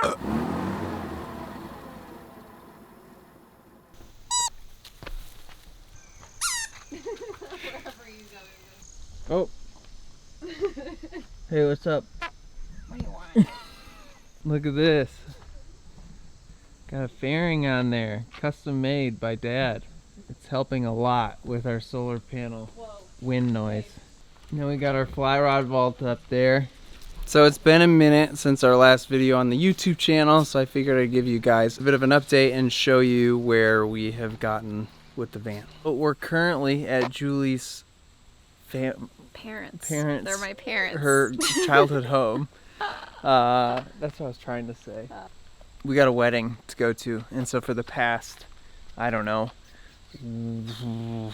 Oh. Hey, what's up? What do you want? Look at this. Got a fairing on there, custom made by Dad. It's helping a lot with our solar panel wind noise. And then we got our fly rod vault up there. So it's been a minute since our last video on the YouTube channel, so I figured I'd give you guys a bit of an update and show you where we have gotten with the van. But we're currently at Julie's Parents. Parents. They're my parents. Her childhood home. That's what I was trying to say. We got a wedding to go to, and so for the past, I don't know,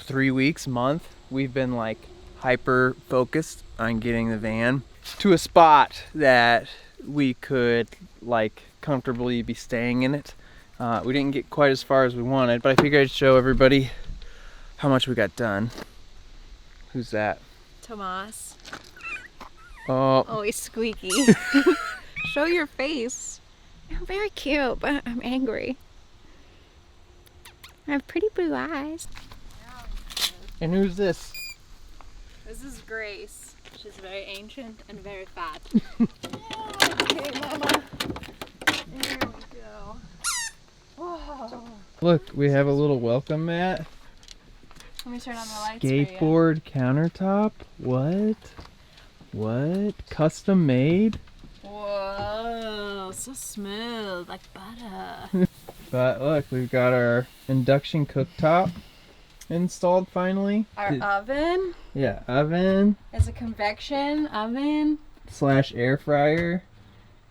3 weeks, month, we've been like hyper focused on getting the van to a spot that we could like comfortably be staying in it. We didn't get quite as far as we wanted, but I figured I'd show everybody how much we got done. Who's that? Tomas. Oh, Always squeaky. Show your face. You're very cute, but I'm angry. I have pretty blue eyes. and who's this? This is Grace. She's very ancient and very fat. Okay, Mama. There we go. Whoa. Look, we have a little welcome mat. Let me turn on the lights Skateboard countertop? What? What? Custom made? for you. Whoa, so smooth, like butter. But look, we've got our induction cooktop installed finally. Our oven Yeah, oven is a convection oven. / air fryer.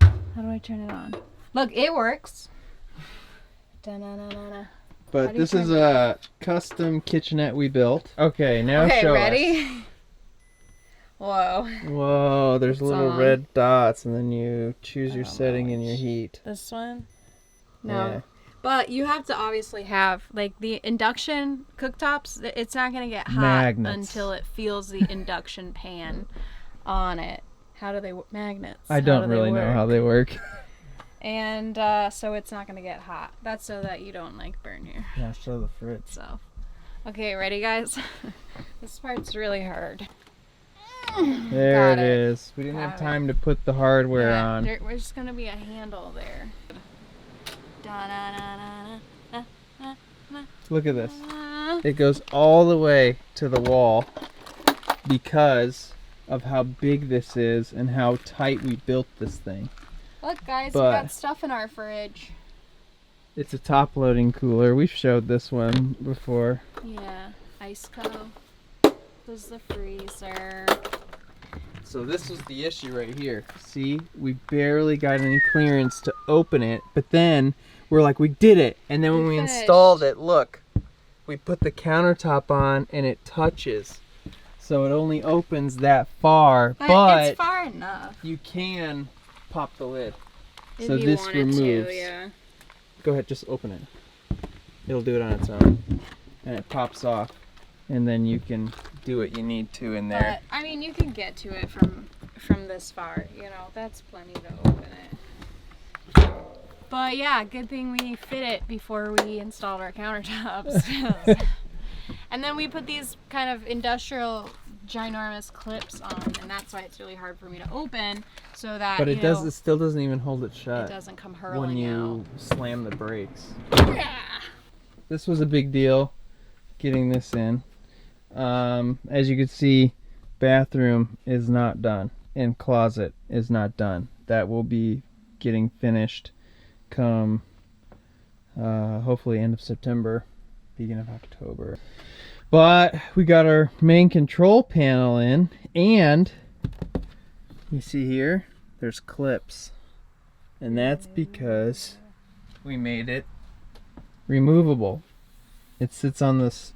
How do I turn it on? Look, it works. Da-na-na-na-na. How But do you this is turn it a custom kitchenette we built. Okay, now Okay, show ready? Whoa. us. Whoa, there's It's little on. red dots, and then you choose your I don't setting know and your heat. This one? No. Yeah. But you have to obviously have, like, the induction cooktops, it's not going to get hot Magnets. until it feels the induction pan on it. How do they work? Magnets. I How don't do they really know work? how they work. And so it's not going to get hot. That's so that you don't, like, burn your Yeah, show the fridge. self. Okay, ready, guys? This part's really hard. There Got it it. is. We didn't have Got it. time to put the hardware Yeah, on. there's just going to be a handle there. Da-na-na-na-na. Look at this. Ah. It goes all the way to the wall because of how big this is and how tight we built this thing. Look, guys, But- we got stuff in our fridge. It's a top loading cooler. We've showed this one before. Yeah, ice co. There's the freezer. So this was the issue right here. See, we barely got any clearance to open it, but then we're like, we did it. And then when we finished. installed it, look, we put the countertop on and it touches. So it only opens that far, but it's far enough. you can pop the lid. If So you this wanted removes. to, yeah. Go ahead, just open it. It'll do it on its own. And it pops off. And then you can do what you need to in there. But I mean, you can get to it from this far. You know, that's plenty to open it. But yeah, good thing we fit it before we installed our countertops. And then we put these kind of industrial ginormous clips on, and that's why it's really hard for me to open, so that But you it does. know, It still doesn't even hold it it shut doesn't come hurling when you out. slam the brakes. Yeah. This was a big deal, getting this in. As you can see, bathroom is not done and closet is not done. That will be getting finished come hopefully end of September, beginning of October. But we got our main control panel in, and you see here there's clips, and that's because we made it removable. It sits on this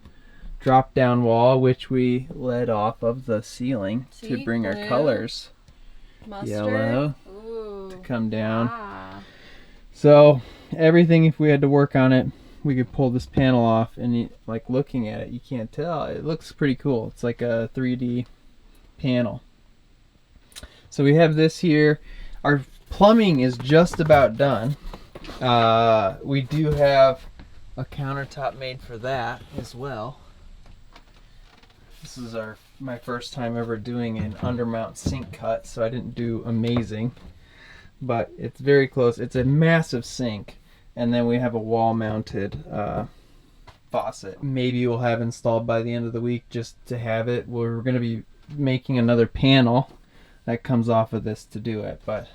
drop down wall, which we led off of the ceiling to See? bring our Blue. colors Mustard. Yellow Ooh. to come down. Ah. So everything, if we had to work on it, we could pull this panel off, and like looking at it, you can't tell. It looks pretty cool. It's like a 3D panel. So we have this here. Our Plumbing is just about done. We do have a countertop made for that as well. This is my first time ever doing an undermount sink cut, so I didn't do amazing, but it's very close. It's a massive sink, and then we have a wall-mounted faucet. Maybe we'll have installed by the end of the week just to have it. We're going to be making another panel that comes off of this to do it, but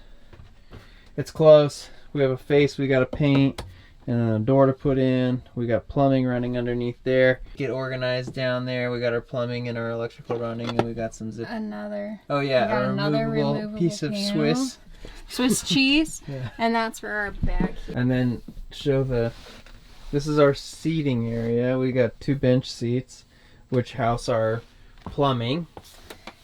it's close. We have a face we got to paint and a door to put in. We got plumbing running underneath there. Get organized down there. We got our plumbing and our electrical running, and we got some zip. Another. Oh yeah, we got a another removable piece of panel. Swiss cheese. Yeah. And that's for our back here. And then this is our seating area. We got 2 bench seats, which house our plumbing.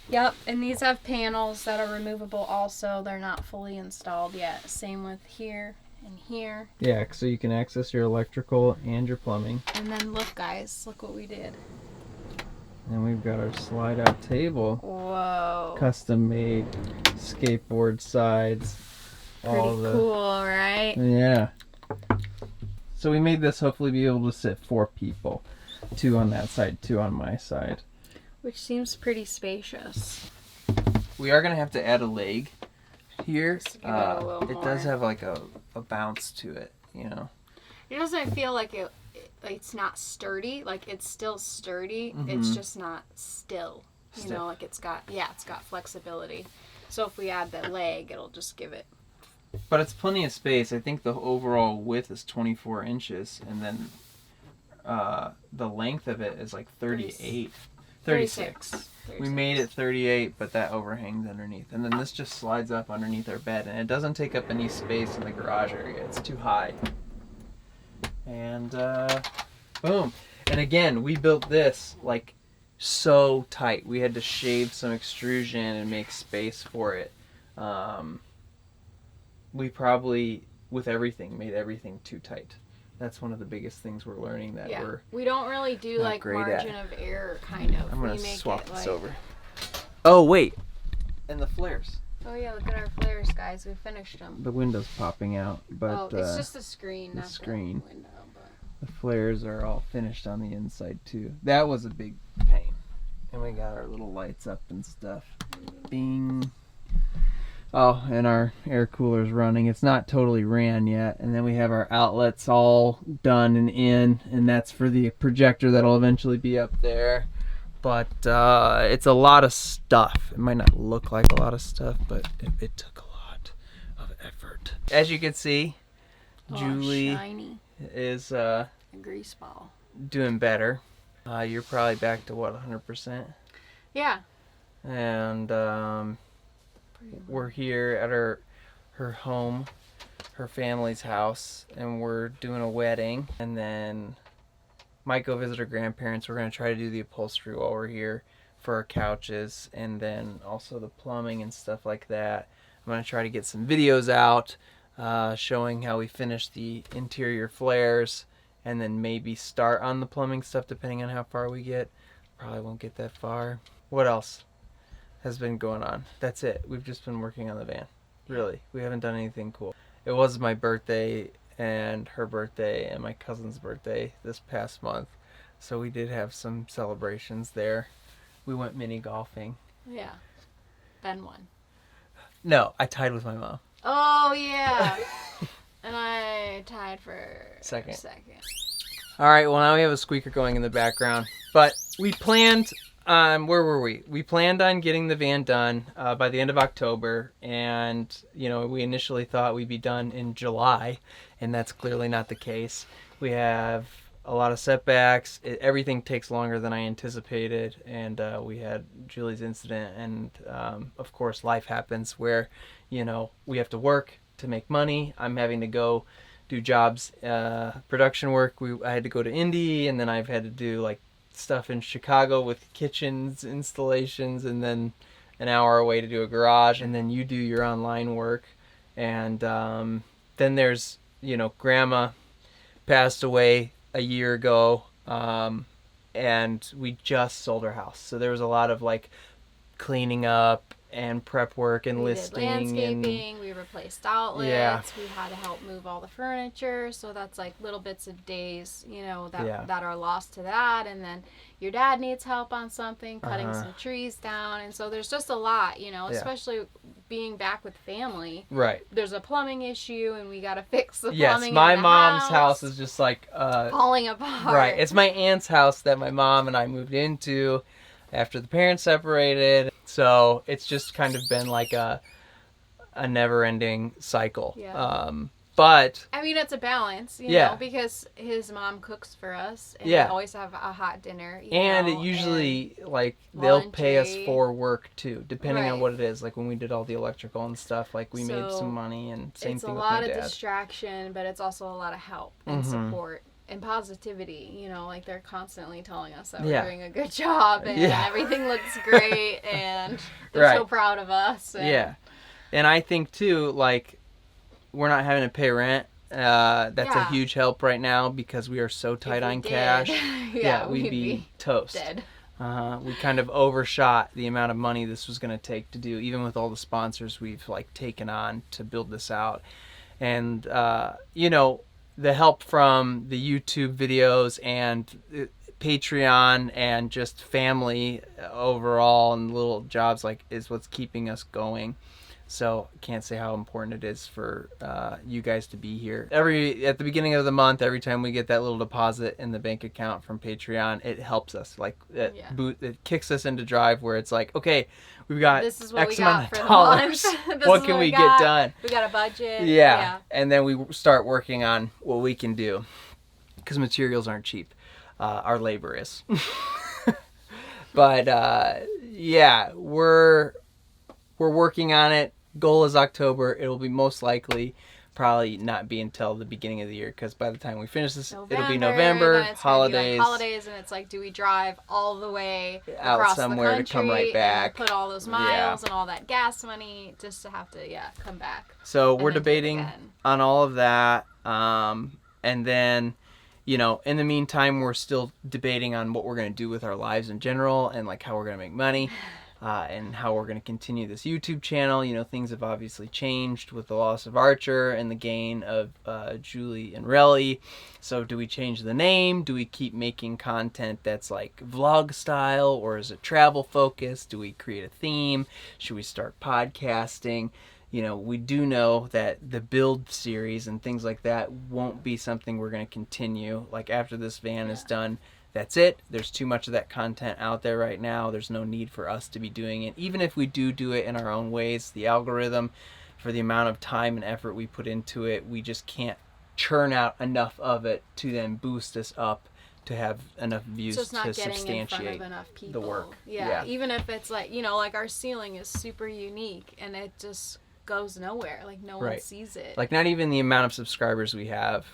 Yep, and these have panels that are removable also. They're not fully installed yet. Same with here and here. Yeah, so you can access your electrical and your plumbing. And then look, guys, look what we did. And we've got our slide out table. Whoa. Custom made skateboard sides. Pretty cool, right? Yeah. So we made this hopefully be able to sit 4 people. 2 on that side, 2 on my side. Which seems pretty spacious. We are going to have to add a leg here. Just give it a little it more. does have like a bounce to it, you know. It doesn't feel like it's not sturdy. Like, it's still sturdy. Mhm. It's just not still. You Stiff. know, like it's got flexibility. So if we add that leg, it'll just give it. But it's plenty of space. I think the overall width is 24 inches, and then the length of it is like 36. 36. We made it 38, but that overhangs underneath. And then this just slides up underneath our bed, and it doesn't take up any space in the garage area. It's too high. And boom. And again, we built this like so tight. We had to shave some extrusion and make space for it. We probably, with everything, made everything too tight. That's one of the biggest things we're learning that we don't really do not like great margin of error kind of. I'm gonna We make swap it this like, over. Oh wait, and the flares. Oh yeah, look at our flares, guys. We finished them. The window's popping out, but it's just the screen, the not screen. the window. But the flares are all finished on the inside too. That was a big pain. And we got our little lights up and stuff. Bing. Oh, and our air cooler's running. It's not totally ran yet. And then we have our outlets all done and in, and that's for the projector that'll eventually be up there. But it's a lot of stuff. It might not look like a lot of stuff, but it took a lot of effort. As you can see, Julie shiny. is A grease ball. doing better. You're probably back to what, 100%? Yeah. And we're here at her home, her family's house, and we're doing a wedding. And then might go visit her grandparents. We're going to try to do the upholstery while we're here for our couches, and then also the plumbing and stuff like that. I'm going to try to get some videos out showing how we finish the interior flares, and then maybe start on the plumbing stuff depending on how far we get. Probably won't get that far. What else has been going on? That's it. We've just been working on the van. Really. We haven't done anything cool. It was my birthday and her birthday and my cousin's birthday this past month. So we did have some celebrations there. We went mini golfing. Yeah. Ben won. No, I tied with my mom. Oh yeah. And I tied for Second. second. All right, well now we have a squeaker going in the background. But we planned, where were we? We planned on getting the van done by the end of October. And, you know, we initially thought we'd be done in July. And that's clearly not the case. We have a lot of setbacks. Everything takes longer than I anticipated. And we had Julie's incident. And, of course, life happens where, you know, we have to work to make money. I'm having to go do jobs, production work. I had to go to Indy, and then I've had to do like stuff in Chicago with kitchens installations, and then an hour away to do a garage, and then you do your online work. And then there's, you know, grandma passed away a year ago, and we just sold our house, so there was a lot of like cleaning up and prep work and We did listing landscaping, we replaced outlets, Yeah. we had to help move all the furniture, so that's like little bits of days, you know, that Yeah. that are lost to that. And then your dad needs help on something, cutting Uh-huh. some trees down, and so there's just a lot, you know, Yeah. especially being back with family. Right. There's a plumbing issue, and we got to fix the Yes, plumbing. my in the mom's house is just like falling apart. right. It's my aunt's house that my mom and I moved into after the parents separated. So it's just kind of been like a never-ending cycle. Yeah. But I mean, it's a balance, you Yeah. know, because his mom cooks for us, and Yeah. we always have a hot dinner. and know, it usually like they'll pay us laundry. for work too, depending on Right. what it is. Like when we did all the electrical and stuff, like we made So, some money, and same it's a thing with lot my of dad. distraction, but it's also a lot of help and Mhm. support and positivity. You know, like they're constantly telling us that Yeah. we're doing a good job and Yeah. everything looks great, and they're so Right. proud of us. And Yeah, and I think too, like we're not having to pay rent. That's a Yeah. huge help right now because we are so if tight we on did, cash. yeah, we'd be toast. dead. We kind of overshot the amount of money this was going to take to do, even with all the sponsors we've like taken on to build this out. And you know, the help from the YouTube videos and Patreon and just family overall and little jobs like is what's keeping us going. So I can't say how important it is for you guys to be here. At the beginning of the month, every time we get that little deposit in the bank account from Patreon, it helps us. Like it kicks us into drive where it's like, okay, we've got This is what X we amount got of for dollars. the month. This What is can we got. get done? We got a budget. Yeah. And then we start working on what we can do because materials aren't cheap. Our labor is. But yeah, we're working on it. Goal is October. It will be most likely probably not be until the beginning of the year because by the time we finish this, it'll be November, then it's gonna be, like, holidays. holidays, and it's like, do we drive all the way Out across somewhere the to country come right back. and put all those miles and all that gas money just to have to come back? So and we're then do it debating again. on all of that. And then, you know, in the meantime, we're still debating on what we're going to do with our lives in general and like how we're going to make money. And how we're going to continue this YouTube channel. You know, things have obviously changed with the loss of Archer and the gain of Julie and Relly. So do we change the name? Do we keep making content that's like vlog style, or is it travel focused? Do we create a theme? Should we start podcasting? You know, we do know that the build series and things like that won't be something we're going to continue. Like after this van is done, that's it. There's too much of that content out there right now. There's no need for us to be doing it. Even if we do it in our own ways, the algorithm, for the amount of time and effort we put into it, we just can't churn out enough of it to then boost us up to have enough views So it's not to getting in front substantiate of enough people. the work. Yeah, even if it's like, you know, like our ceiling is super unique and it just goes nowhere. Like no one sees it. Like not even the amount of subscribers we have.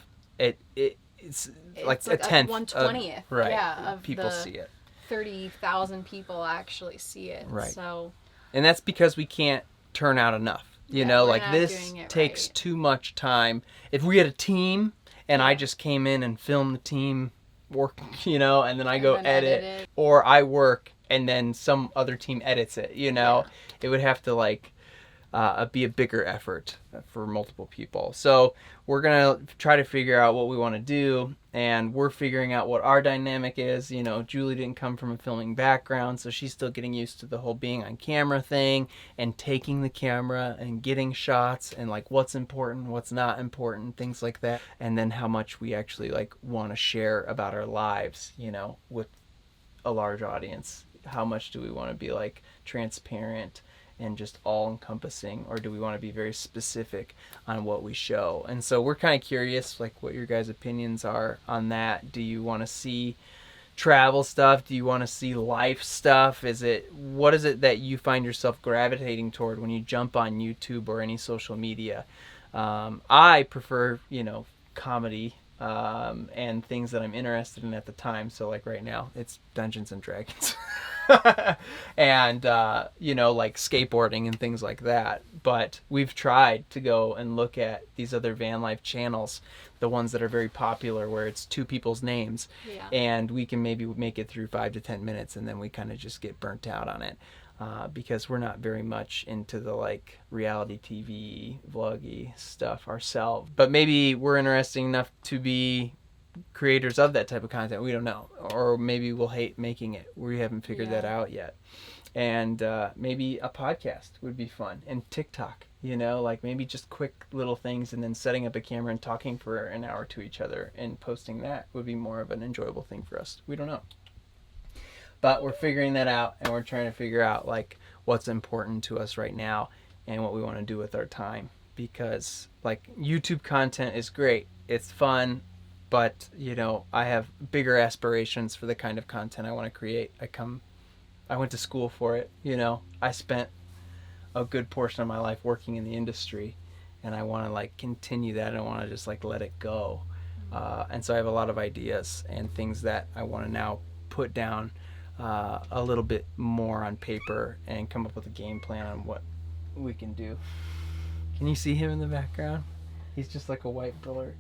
It's like a tenth. 1/20th. Right. Yeah, of people the see it. 30,000 people actually see it. Right. So. And that's because we can't turn out enough. You know, we're like not this doing it takes right. too much time. If we had a team and I just came in and filmed the team work, you know, and then I go then edit, edit it. or I work and then some other team edits it, you know, it would have to like be a bigger effort for multiple people. So we're going to try to figure out what we want to do, and we're figuring out what our dynamic is. You know, Julie didn't come from a filming background, so she's still getting used to the whole being on camera thing and taking the camera and getting shots and like what's important, what's not important, things like that. And then how much we actually like want to share about our lives, you know, with a large audience. How much do we want to be like transparent and just all-encompassing, or do we want to be very specific on what we show? And so we're kind of curious like what your guys' opinions are on that. Do you want to see travel stuff? Do you want to see life stuff? What is it that you find yourself gravitating toward when you jump on YouTube or any social media? I prefer, you know, comedy and things that I'm interested in at the time. So like right now it's Dungeons and Dragons. And you know, like skateboarding and things like that. But we've tried to go and look at these other van life channels, the ones that are very popular where it's two people's names, and we can maybe make it through 5 to 10 minutes and then we kind of just get burnt out on it. because we're not very much into the like reality TV, vloggy stuff ourselves. But maybe we're interesting enough to be creators of that type of content. We don't know. Or maybe we'll hate making it. We haven't figured that out yet. And maybe a podcast would be fun. And TikTok, you know, like maybe just quick little things and then setting up a camera and talking for an hour to each other and posting that would be more of an enjoyable thing for us. We don't know. But we're figuring that out, and we're trying to figure out like what's important to us right now and what we want to do with our time. Because like YouTube content is great. It's fun, but you know, I have bigger aspirations for the kind of content I want to create. I went to school for it, you know. I spent a good portion of my life working in the industry, and I want to like continue that. I don't want to just like let it go. And so I have a lot of ideas and things that I want to now put down a little bit more on paper and come up with a game plan on what we can do. Can you see him in the background? He's just like a white pillar.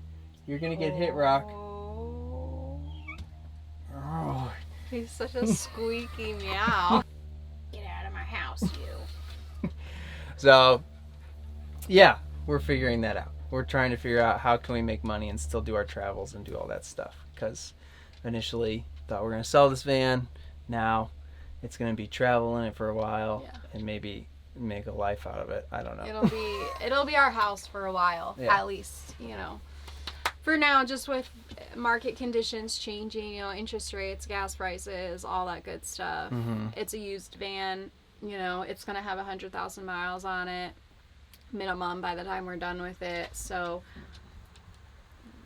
You're gonna get hit, Rock. Oh. He's such a squeaky meow. Get out of my house, you. So, yeah, we're figuring that out. We're trying to figure out how can we make money and still do our travels and do all that stuff. Because initially thought we were gonna sell this van. Now it's going to be travel in it for a while and maybe make a life out of it. I don't know. It'll be our house for a while, at least, you know. For now, just with market conditions changing, you know, interest rates, gas prices, all that good stuff. It's a used van, you know, it's going to have 100,000 miles on it minimum by the time we're done with it. So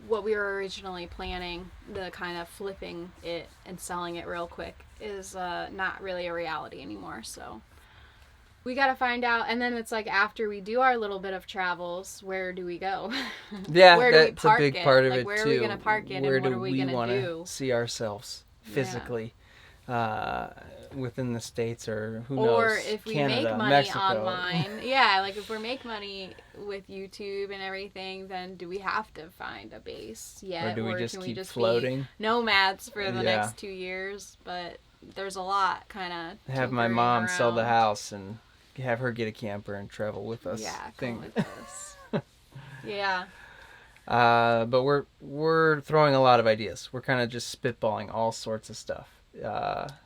what we were originally planning, the kind of flipping it and selling it real quick, is not really a reality anymore. So we got to find out. And then it's like after we do our little bit of travels, where do we go? Yeah, where do we that's park a big it? part of like, it where too. Where are we going to park it, where and what are we going to do? See ourselves physically within the States, or who knows, or if we Canada, make money Mexico. online. Yeah, like if we make money with YouTube and everything, then do we have to find a base yet? Or do we just can keep we just floating? Be nomads for the next 2 years? But there's a lot kind of have my mom sell the house and have her get a camper and travel with us. Yeah, come with us. Yeah. But we're throwing a lot of ideas. We're kind of just spitballing all sorts of stuff.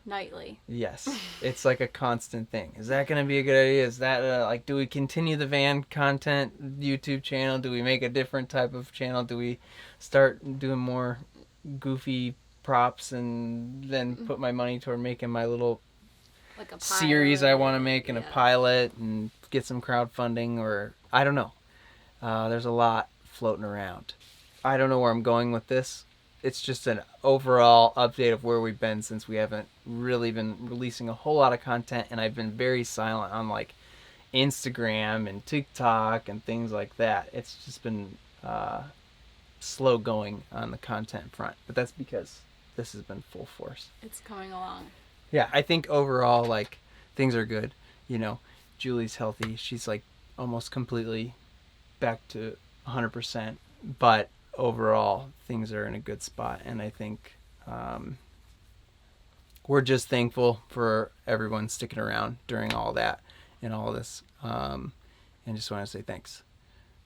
Nightly. Yes, it's like a constant thing. Is that going to be a good idea? Is that like, do we continue the van content YouTube channel? Do we make a different type of channel? Do we start doing more goofy props and then put my money toward making my little like a series I want to make and a pilot and get some crowdfunding? Or I don't know. There's a lot floating around. I don't know where I'm going with this. It's just an overall update of where we've been since we haven't really been releasing a whole lot of content, and I've been very silent on like Instagram and TikTok and things like that. It's just been slow going on the content front, but that's because this has been full force. It's coming along. Yeah, I think overall like things are good. You know, Julie's healthy. She's like almost completely back to 100%, but overall things are in a good spot, and I think we're just thankful for everyone sticking around during all that and all this, and just want to say thanks.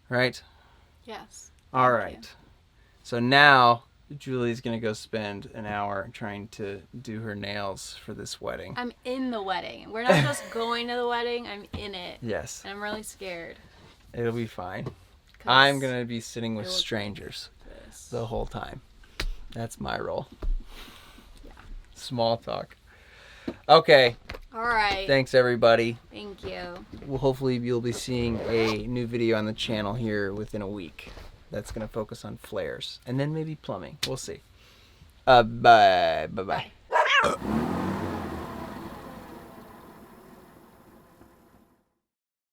Right? Yes. All right. So now Julie's gonna go spend an hour trying to do her nails for this wedding. I'm in the wedding. We're not just going to the wedding, I'm in it. Yes. And I'm really scared. It'll be fine. I'm gonna be sitting with strangers the whole time. That's my role. Yeah. Small talk. Okay. All right. Thanks everybody. Thank you. Well, hopefully you'll be seeing a new video on the channel here within a week. That's gonna focus on flares and then maybe plumbing. We'll see. Bye. Bye.